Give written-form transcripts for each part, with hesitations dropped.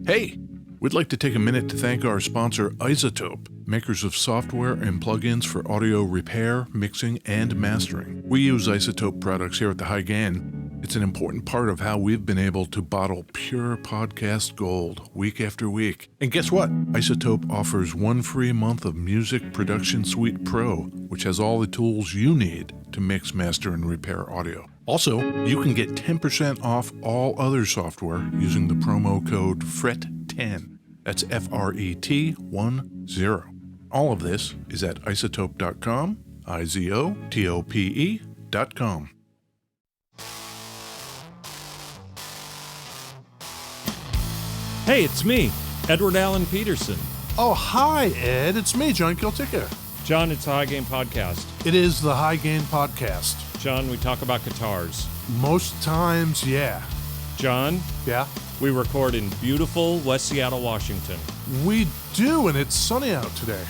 Hey, we'd like to take a minute to thank our sponsor, iZotope, makers of software and plugins for audio repair, mixing, and mastering. We use iZotope products here at the High Gain. It's an important part of how we've been able to bottle pure podcast gold week after week. And guess what? iZotope offers 1 free month of Music Production Suite Pro, which has all the tools you need to mix, master, and repair audio. Also, you can get 10% off all other software using the promo code FRET10. That's FRET10. All of this is at iZotope.com, iZotope.com. Hey, it's me, Edward Allen Peterson. Oh, hi, Ed. It's me, John Kiltica. John, it's the High Gain Podcast. It is the High Gain Podcast. John, we talk about guitars. Most times, yeah. John? Yeah? We record in beautiful West Seattle, Washington. We do, and it's sunny out today.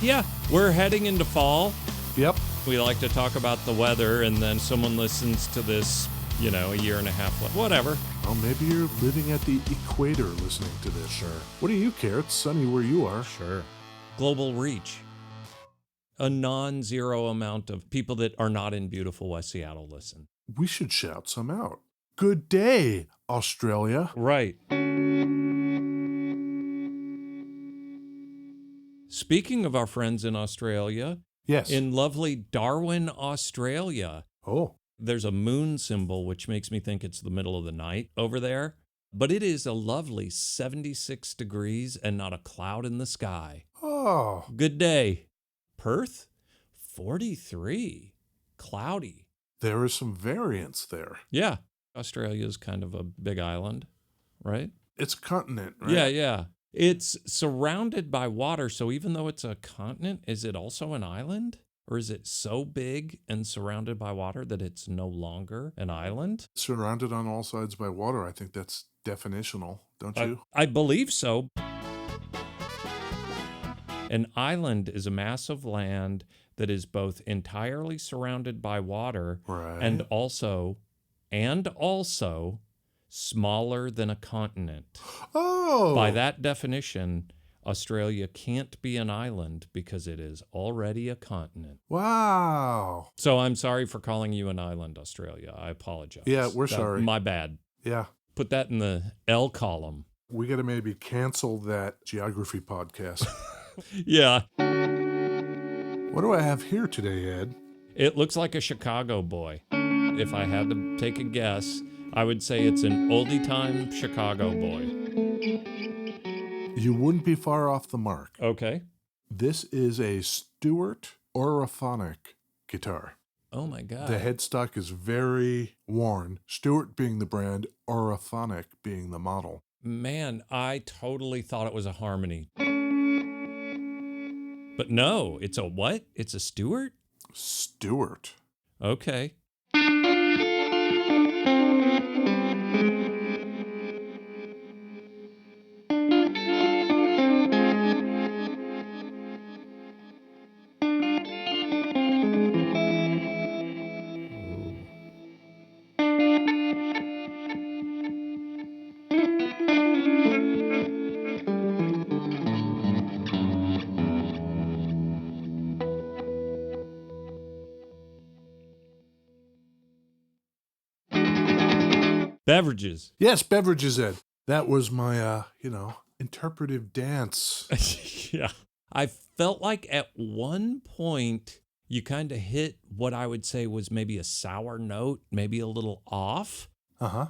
Yeah, we're heading into fall. Yep. We like to talk about the weather, and then someone listens to this, a year and a half, whatever. Well, maybe you're living at the equator listening to this. Sure. What do you care? It's sunny where you are. Sure. Global reach. A non-zero amount of people that are not in beautiful West Seattle listen. We should shout some out. Good day, Australia. Right. Speaking of our friends in Australia, Yes. in lovely Darwin, Australia, Oh. there's a moon symbol, which makes me think it's the middle of the night over there. But it is a lovely 76 degrees and not a cloud in the sky. Oh. Good day. Perth, 43. Cloudy. There is some variance there. Yeah. Australia's kind of a big island, right? It's a continent, right? Yeah. It's surrounded by water, so even though it's a continent, is it also an island? Or is it so big and surrounded by water that it's no longer an island? Surrounded on all sides by water. I think that's definitional, don't you? I believe so. An island is a mass of land that is both entirely surrounded by water Right. and also smaller than a continent. Oh. By that definition, Australia can't be an island because it is already a continent. Wow. So I'm sorry for calling you an island, Australia. I apologize. Yeah, we're sorry. My bad. Yeah. Put that in the L column. We got to maybe cancel that geography podcast. Yeah. What do I have here today, Ed? It looks like a Chicago boy. If I had to take a guess, I would say it's an oldie-time Chicago boy. You wouldn't be far off the mark. Okay. This is a Stewart Oriphonic guitar. Oh, my God. The headstock is very worn, Stewart being the brand, Oriphonic being the model. Man, I totally thought it was a Harmony. But no, it's a what? It's a Stewart? Stewart. Okay. Beverages. Yes, beverages, Ed. That was my, interpretive dance. Yeah. I felt like at one point you kind of hit what I would say was maybe a sour note, maybe a little off. Uh-huh.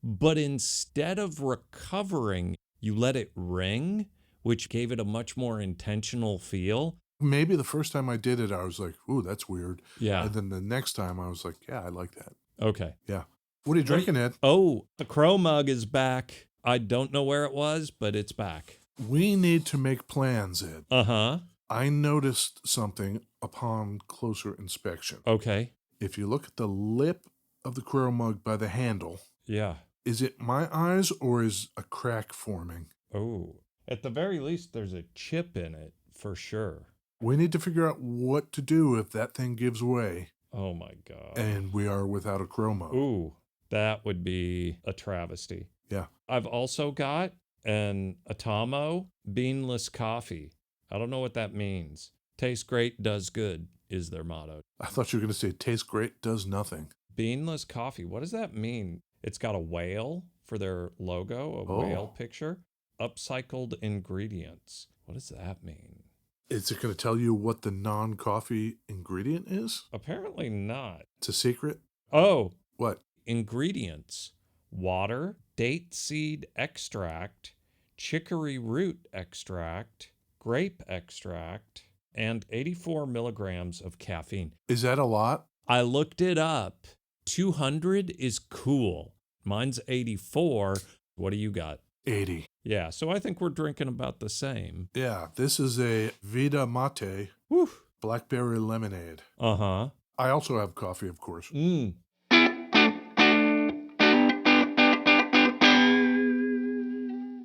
But instead of recovering, you let it ring, which gave it a much more intentional feel. Maybe the first time I did it, I was like, ooh, that's weird. Yeah. And then the next time I was like, yeah, I like that. Okay. Yeah. What are you drinking, Ed? Oh, the Crow mug is back. I don't know where it was, but it's back. We need to make plans, Ed. Uh-huh. I noticed something upon closer inspection. Okay. If you look at the lip of the Crow mug by the handle, Yeah. is it my eyes or is a crack forming? Oh. At the very least, there's a chip in it, for sure. We need to figure out what to do if that thing gives way Oh, my God. and we are without a Crow mug. Ooh, that would be a travesty. Yeah. I've also got And Atomo, beanless coffee. I don't know what that means. Tastes great, does good is their motto. I thought you were going to say tastes great, does nothing. Beanless coffee. What does that mean? It's got a whale for their logo, a whale picture. Upcycled ingredients. What does that mean? Is it going to tell you what the non-coffee ingredient is? Apparently not. It's a secret? Oh, What? ingredients: water, date seed extract, chicory root extract, grape extract, and 84 milligrams of caffeine. Is that a lot? I looked it up. 200 is cool. Mine's 84. What do you got? 80. Yeah, so I think we're drinking about the same. Yeah, this is a Vida Mate Woo. blackberry lemonade. Uh-huh. I also have coffee, of course.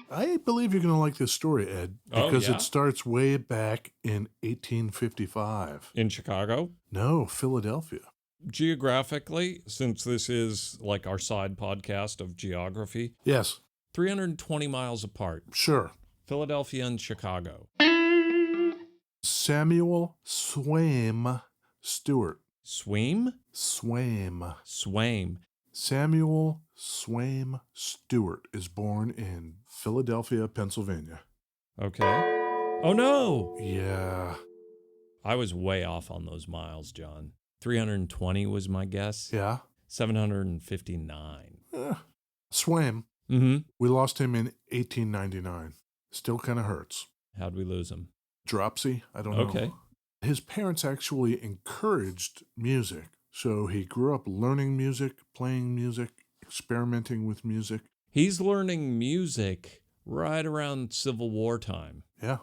I believe you're going to like this story, Ed, because it starts way back in 1855. In Chicago? No, Philadelphia. Geographically, since this is like our side podcast of geography, Yes, 320 miles apart. sure. Philadelphia and Chicago. Samuel Swaim Stewart. Swaim? Swaim. Swaim. Samuel Swaim Stewart is born in Philadelphia, Pennsylvania. Okay. Oh no! Yeah. I was way off on those miles, John. 320 was my guess. Yeah. 759. Swaim. Mm-hmm. We lost him in 1899. Still kind of hurts. How'd we lose him? Dropsy? I don't know. Okay. His parents actually encouraged music. So he grew up learning music, playing music, experimenting with music. He's learning music right around Civil War time. Yeah.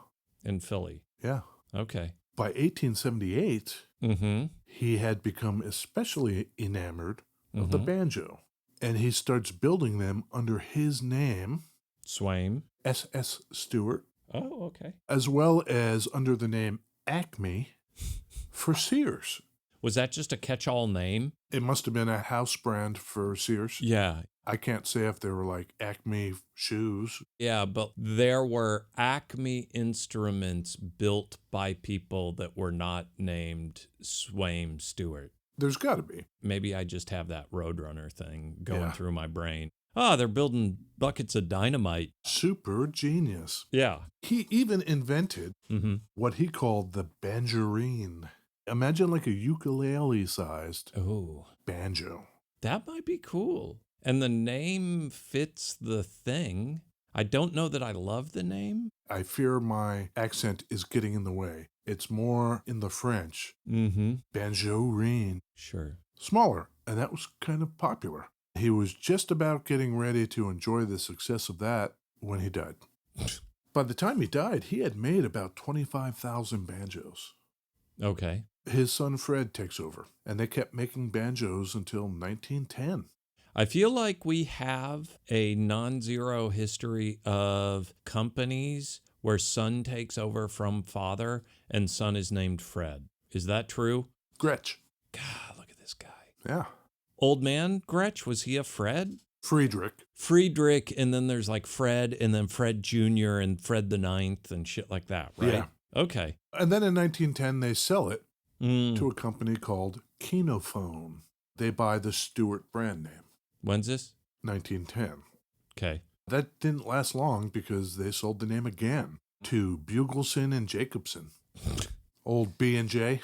In Philly. Yeah. Okay. By 1878, Mm-hmm. he had become especially enamored of the banjo. And he starts building them under his name, Swaim. S.S. Stewart, Oh, okay. as well as under the name Acme for Sears. Was that just a catch-all name? It must have been a house brand for Sears. Yeah. I can't say if they were like Acme shoes. Yeah, but there were Acme instruments built by people that were not named Swaim Stewart. There's got to be. Maybe I just have that Roadrunner thing going Yeah. through my brain. They're building buckets of dynamite. Super genius. Yeah. He even invented Mm-hmm. what he called the banjarine. Imagine like a ukulele-sized Oh, banjo. that might be cool. And the name fits the thing. I don't know that I love the name. I fear my accent is getting in the way. It's more in the French. Mm-hmm. Banjarine. Sure. Smaller, and that was kind of popular. He was just about getting ready to enjoy the success of that when he died. By the time he died, he had made about 25,000 banjos. Okay. His son Fred takes over, and they kept making banjos until 1910. I feel like we have a non-zero history of companies where son takes over from father and son is named Fred. Is that true? Gretsch. God, look at this guy. Yeah. Old man Gretsch, was he a Fred? Friedrich. Friedrich, and then there's like Fred, and then Fred Jr. and Fred the Ninth and shit like that, right? Yeah. Okay. And then in 1910, they sell it Mm. to a company called Kinophone. They buy the Stewart brand name. When's this? 1910. Okay. That didn't last long because they sold the name again to Bugellsein and Jacobsen. Old B&J.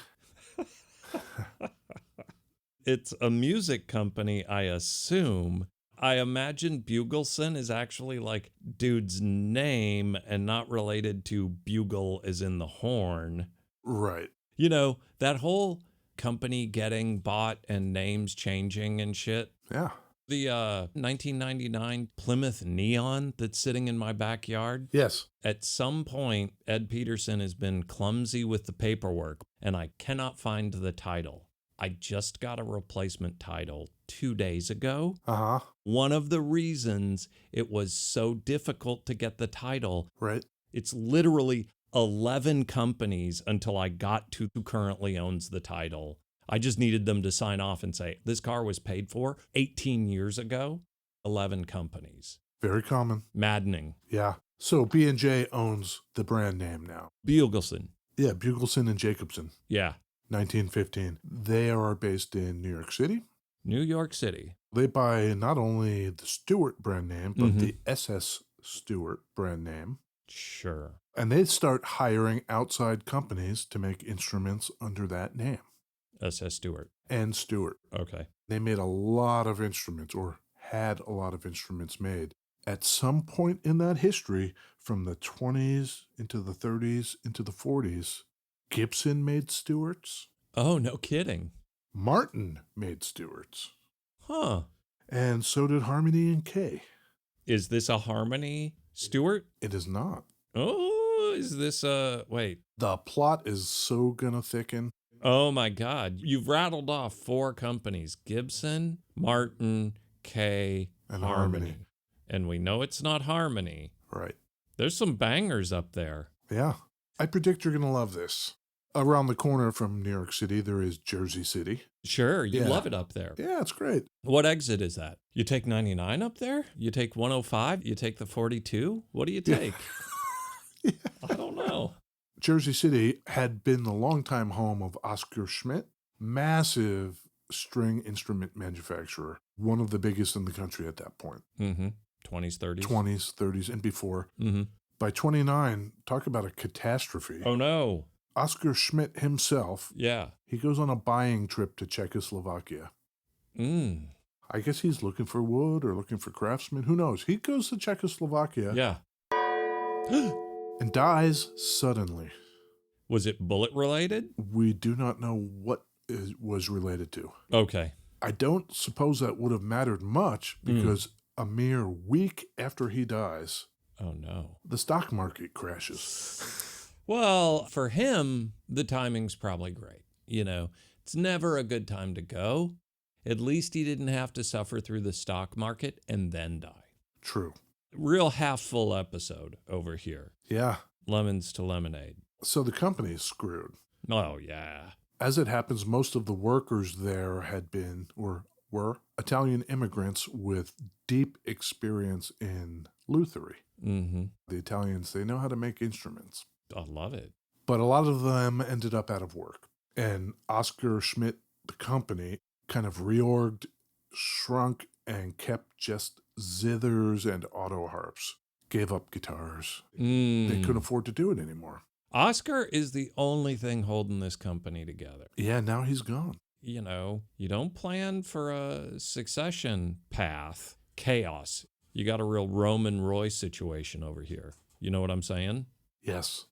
It's a music company, I assume. I imagine Bugellsein is actually like dude's name and not related to bugle as in the horn. Right. You know, that whole company getting bought and names changing and shit. Yeah. The 1999 Plymouth Neon that's sitting in my backyard. Yes. At some point, Ed Peterson has been clumsy with the paperwork, and I cannot find the title. I just got a replacement title 2 days ago. Uh-huh. One of the reasons it was so difficult to get the title, Right. it's literally 11 companies until I got to who currently owns the title. I just needed them to sign off and say, this car was paid for 18 years ago. 11 companies. Very common. Maddening. Yeah. So B&J owns the brand name now. Bugellsein. Yeah, Bugellsein and Jacobsen, Yeah. 1915. They are based in New York City. New York City. They buy not only the Stewart brand name, but the SS Stewart brand name. Sure. And they start hiring outside companies to make instruments under that name. SS Stewart. And Stewart. Okay. They made a lot of instruments, or had a lot of instruments made. At some point in that history, from the 20s into the 30s into the 40s, Gibson made Stewarts. Oh, no kidding. Martin made Stewarts. Huh. And so did Harmony and Kay. Is this a Harmony Stewart? It is not. Oh, is this wait. The plot is so gonna thicken. Oh my God. You've rattled off 4 companies: Gibson, Martin, Kay, And Harmony. Harmony. And we know it's not Harmony. Right. There's some bangers up there. Yeah. I predict you're gonna love this. Around the corner from New York City, there is Jersey City. Sure, you Yeah. love it up there. Yeah, it's great. What exit is that? You take 99 up there? You take 105? You take the 42? What do you take? Yeah. I don't know. Jersey City had been the longtime home of Oscar Schmidt, massive string instrument manufacturer, one of the biggest in the country at that point. Mm-hmm. 20s, 30s? 20s, 30s, and before. Mm-hmm. By 29, talk about a catastrophe. Oh, no. Oscar Schmidt himself, Yeah. he goes on a buying trip to Czechoslovakia. Mm. I guess he's looking for wood or looking for craftsmen. Who knows? He goes to Czechoslovakia Yeah. and dies suddenly. Was it bullet related? We do not know what it was related to. Okay. I don't suppose that would have mattered much because a mere week after he dies, Oh, no. the stock market crashes. Well, for him, the timing's probably great. You know, it's never a good time to go. At least he didn't have to suffer through the stock market and then die. True. Real half full episode over here. Yeah. Lemons to lemonade. So the company is screwed. Oh, yeah. As it happens, most of the workers there had been or were Italian immigrants with deep experience in luthery. Mm-hmm. The Italians, they know how to make instruments. I love it. But a lot of them ended up out of work. And Oscar Schmidt, the company, kind of reorged, shrunk, and kept just zithers and auto harps. Gave up guitars. They couldn't afford to do it anymore. Oscar is the only thing holding this company together. Yeah, now he's gone. You know, you don't plan for a succession path. Chaos. You got a real Roman Roy situation over here. You know what I'm saying? Yes.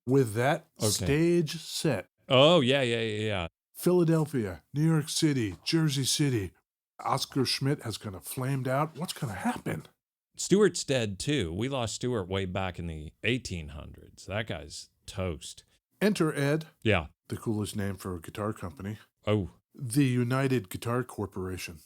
With that stage set, Oh, yeah. Philadelphia, New York City, Jersey City, Oscar Schmidt has kind of flamed out. What's going to happen? Stewart's dead, too. We lost Stewart way back in the 1800s. That guy's toast. Enter Ed, Yeah. the coolest name for a guitar company, Oh, the United Guitar Corporation.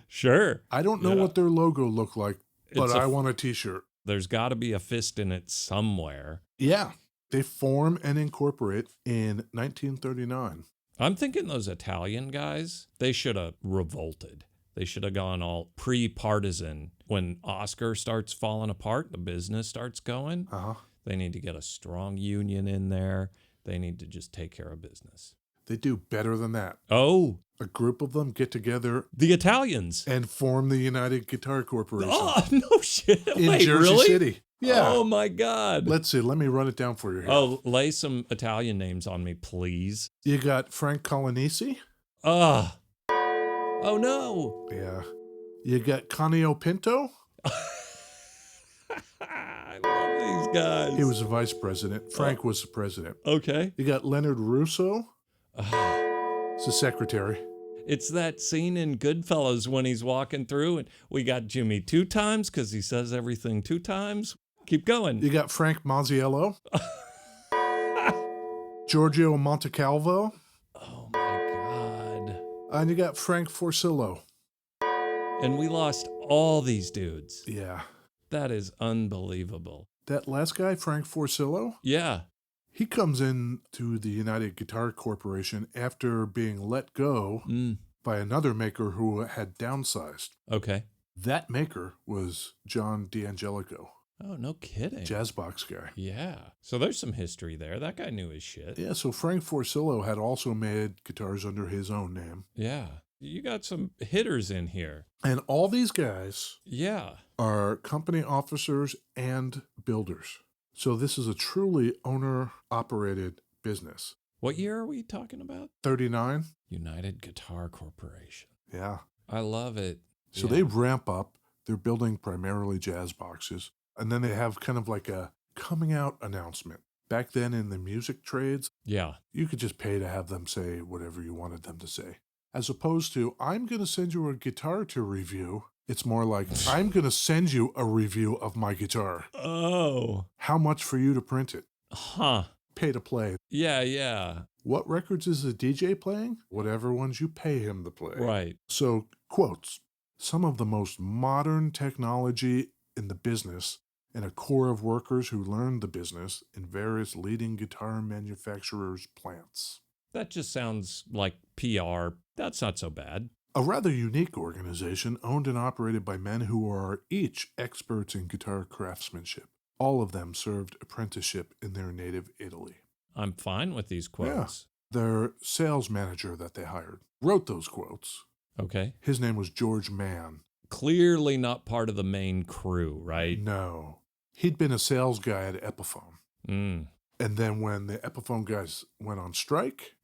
sure. I don't know Yeah. what their logo looked like, but It's I want a t-shirt. There's got to be a fist in it somewhere. Yeah. They form and incorporate in 1939. I'm thinking those Italian guys, they should have revolted. They should have gone all pre-partisan. When Oscar starts falling apart, the business starts going, Uh-huh. they need to get a strong union in there. They need to just take care of business. They do better than that. Oh, A group of them get together the Italians. and form the United Guitar Corporation Oh, no shit. in Wait, Jersey really? City. Yeah. Oh, my God. Let's see. Let me run it down for you here. Oh, lay some Italian names on me, please. You got Frank Colonisi. Oh no. Yeah. You got Canio Pinto. I love these guys. He was the vice president. Frank was the president. Okay. You got Leonard Russo. Ah. It's the secretary. It's that scene in Goodfellas when he's walking through and we got Jimmy 2 times because he says everything 2 times. Keep going. You got Frank Mazziello. Giorgio Montecalvo. Oh, my God. And you got Frank Forcillo. And we lost all these dudes. Yeah. That is unbelievable. That last guy, Frank Forcillo, Yeah. he comes in to the United Guitar Corporation after being let go by another maker who had downsized. Okay. That maker was John D'Angelico, Oh, no kidding. jazz box guy. Yeah. So there's some history there. That guy knew his shit. Yeah, so Frank Forcillo had also made guitars under his own name. Yeah. You got some hitters in here. And all these guys Yeah. are company officers and builders. So this is a truly owner-operated business. What year are we talking about? 39? United Guitar Corporation. Yeah. I love it. So they ramp up. They're building primarily jazz boxes. And then they have kind of like a coming out announcement. Back then in the music trades, you could just pay to have them say whatever you wanted them to say. As opposed to, I'm going to send you a guitar to review. It's more like, I'm going to send you a review of my guitar. Oh. How much for you to print it? Huh. Pay to play. Yeah, yeah. What records is the DJ playing? Whatever ones you pay him to play. Right. So, quotes. Some of the most modern technology in the business and a core of workers who learned the business in various leading guitar manufacturers' plants. That just sounds like PR. That's not so bad. A rather unique organization owned and operated by men who are each experts in guitar craftsmanship. All of them served apprenticeship in their native Italy. I'm fine with these quotes. Yeah. Their sales manager that they hired wrote those quotes. Okay. His name was George Mann. Clearly not part of the main crew, right? No. He'd been a sales guy at Epiphone. Mm. And then when the Epiphone guys went on strike,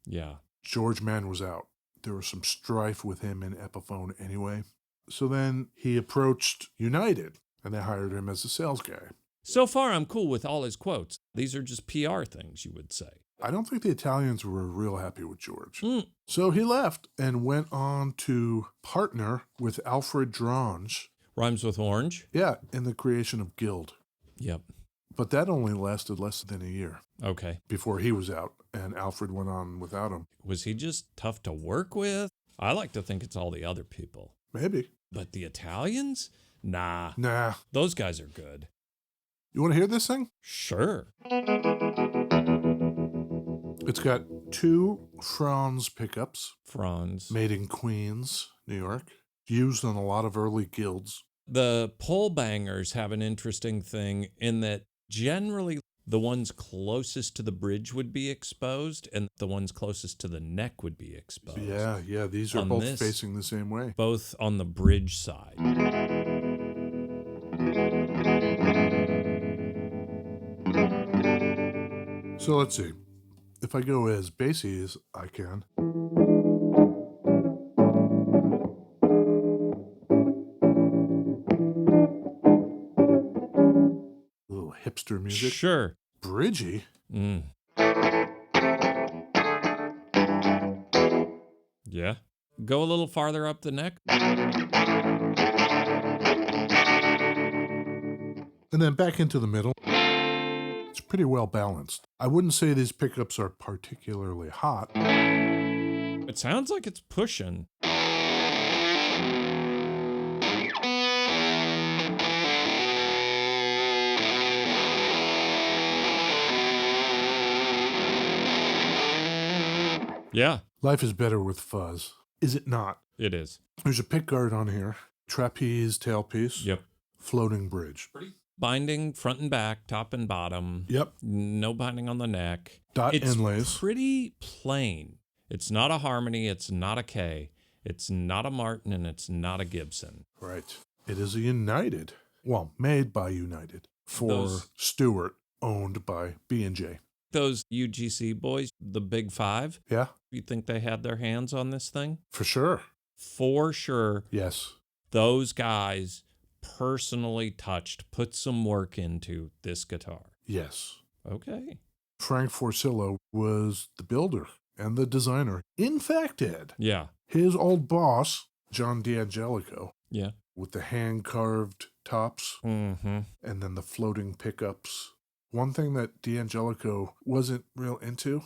George Mann was out. There was some strife with him in Epiphone anyway. So then he approached United, and they hired him as a sales guy. So far, I'm cool with all his quotes. These are just PR things, you would say. I don't think the Italians were real happy with George. So he left and went on to partner with Alfred Drange. Rhymes with orange? Yeah, in the creation of Guild. Yep. But that only lasted less than a year. Okay. Before he was out, and Alfred went on without him. Was he just tough to work with? I like to think it's all the other people. Maybe. But the Italians? Nah. Those guys are good. You want to hear this thing? Sure. It's got 2 Franz pickups. Franz. Made in Queens, New York. Used on a lot of early guilds. The pole bangers have an interesting thing in that generally the ones closest to the bridge would be exposed and the ones closest to the neck would be exposed. Yeah. These are On both facing the same way. Both on the bridge side. So let's see. If I go as bassy as I can. Little hipster music. Sure. Bridgy. Yeah. Go a little farther up the neck. And then back into the middle. It's pretty well balanced. I wouldn't say these pickups are particularly hot. It sounds like it's pushing. Yeah. Life is better with fuzz. Is it not? It is. There's a pick guard on here. Trapeze tailpiece. Yep. Floating bridge. Binding front and back, top and bottom. Yep. No binding on the neck. Dot it's inlays. Pretty plain. It's not a Harmony. It's not a K. It's not a Martin, and it's not a Gibson. Right. It is a United. Well, made by United for Stewart, owned by B&J. Those UGC boys, the Big Five. Yeah. You think they had their hands on this thing? For sure. For sure. Yes. Those guys personally put some work into this guitar. Yes. Okay. Frank Forcillo was the builder and the designer. In fact, Ed. Yeah. His old boss, John D'Angelico. Yeah. With the hand-carved tops. Mm-hmm. And then the floating pickups. One thing that D'Angelico wasn't real into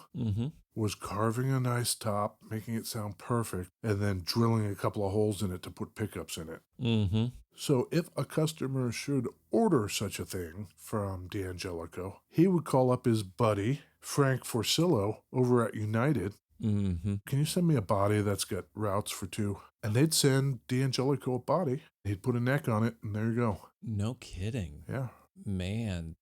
was carving a nice top, making it sound perfect, and then drilling a couple of holes in it to put pickups in it. Mm-hmm. So if a customer should order such a thing from D'Angelico, he would call up his buddy, Frank Forcillo, over at United. Mm-hmm. Can you send me a body that's got routes for two? And they'd send D'Angelico a body. He'd put a neck on it, and there you go. No kidding. Yeah. Man.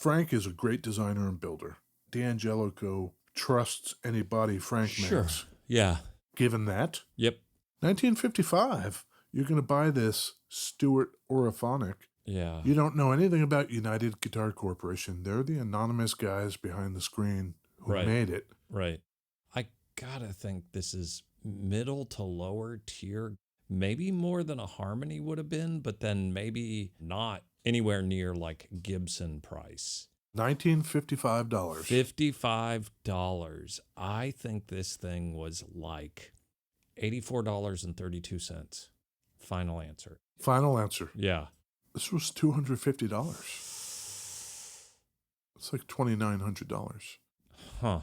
Frank is a great designer and builder. D'Angelico trusts any body Frank Sure. makes. Yeah. Given that, Yep. 1955, you're going to buy this Stewart Oriphonic. Yeah. You don't know anything about United Guitar Corporation. They're the anonymous guys behind the screen who Right. made it. Right. I gotta think this is middle to lower tier, maybe more than a Harmony would have been, but then maybe not anywhere near like Gibson price. $1955. $55. I think this thing was like $84.32. Final answer. Final answer. Yeah. This was $250. It's like $2,900. Huh.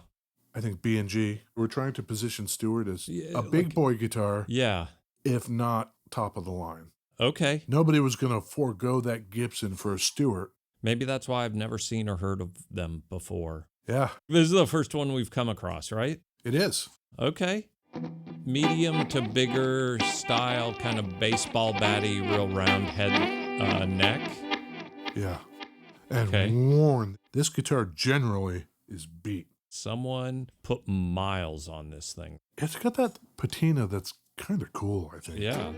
I think B&G were trying to position Stewart as Yeah, a big like- boy guitar, Yeah. if not top of the line. Okay. Nobody was going to forego that Gibson for a Stewart. Maybe that's why I've never seen or heard of them before. Yeah, This is the first one we've come across, right? it is. Okay. Medium to bigger style, kind of baseball batty, real round head neck. Yeah. And Okay. worn. This guitar generally is beat. Someone put miles on this thing. It's got that patina that's kind of cool, I think. Yeah.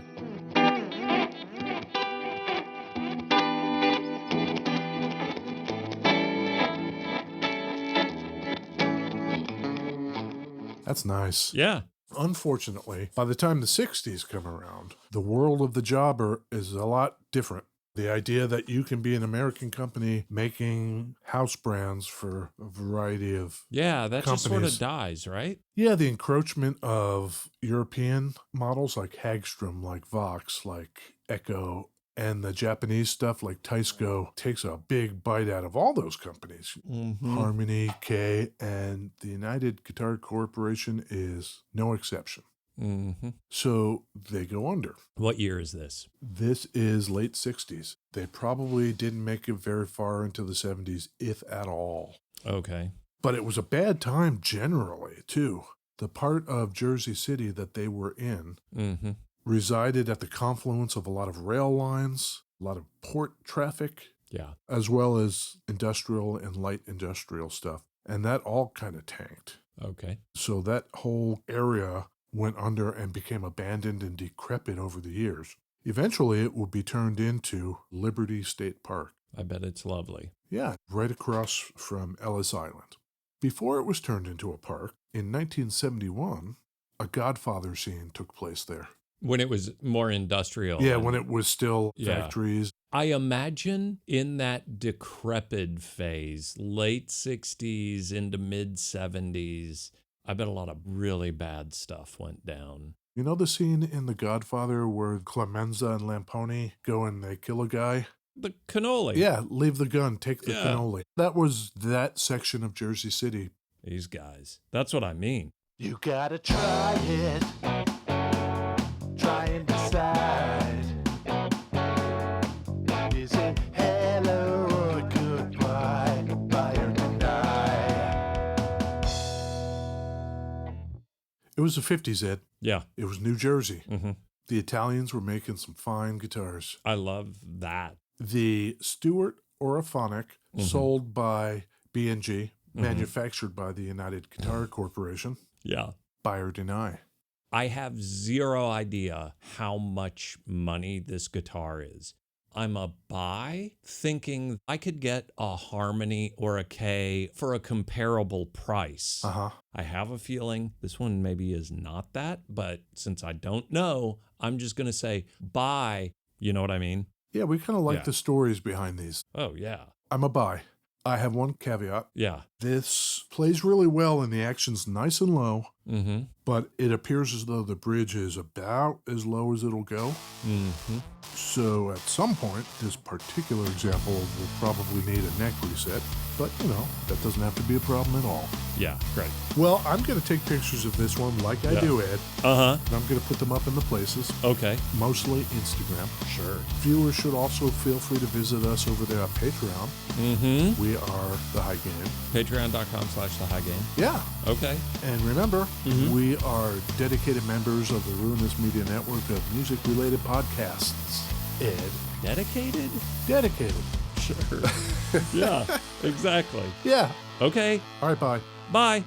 That's nice. Yeah. Unfortunately, by the time the 60s come around, the world of the jobber is a lot different. The idea that you can be an American company making house brands for a variety of... Yeah, that just sort Companies. of dies, right? Yeah, the encroachment of European models like Hagstrom, like Vox, like Echo, and the Japanese stuff like Taisco takes a big bite out of all those companies. Mm-hmm. Harmony, K, and the United Guitar Corporation is no exception. Mm-hmm. So they go under. What year is this? This is late 60s. They probably didn't make it very far into the 70s, if at all. Okay. But it was a bad time generally, too. The part of Jersey City that they were in Mm-hmm. resided at the confluence of a lot of rail lines, a lot of port traffic, Yeah. as well as industrial and light industrial stuff. And that all kind of tanked. Okay. So that whole area went under and became abandoned and decrepit over the years. Eventually, it would be turned into Liberty State Park. I bet it's lovely. Yeah, right across from Ellis Island. Before it was turned into a park, in 1971, a Godfather scene took place there. When it was more industrial. Yeah, and- when it was still Yeah. factories. I imagine in that decrepit phase, late 60s into mid 70s, I bet a lot of really bad stuff went down. You know the scene in The Godfather where Clemenza and Lamponi go and they kill a guy? The cannoli. Yeah, leave the gun, take the Yeah. cannoli. That was that section of Jersey City. These guys. That's what I mean. You gotta try it. Try and decide. Is it hello or goodbye? Buy or deny? It was the 50s, Ed. Yeah. It was New Jersey. Mm-hmm. The Italians were making some fine guitars. I love that. The Stewart Oriphonic, Mhm. sold by B&G, Mhm. manufactured by the United Guitar Corporation, Yeah. buy or deny. I have zero idea how much money this guitar is. I'm a buy thinking I could get a Harmony or a K for a comparable price. Uh-huh. I have a feeling this one maybe is not that, but since I don't know, I'm just going to say buy. You know what I mean? Yeah, we kind of like Yeah. the stories behind these. Oh, yeah. I'm a buy. I have one caveat. Yeah. This plays really well and the action's nice and low. Mm-hmm. but it appears as though the bridge is about as low as it'll go. Mm-hmm. So at some point, this particular example will probably need a neck reset, but that doesn't have to be a problem at all. Yeah, great. Well, I'm going to take pictures of this one like I do, Ed. Uh-huh. And I'm going to put them up in the places, Okay. mostly Instagram. Sure. Viewers should also feel free to visit us over there on Patreon. Mm-hmm. We are The High Gain. Patreon.com/thehighgain. Yeah. Okay. And remember, we are dedicated members of the Ruinous Media Network of music-related podcasts. Ed. Dedicated? Dedicated. Sure. Yeah, exactly. Yeah. Okay. All right, bye. Bye.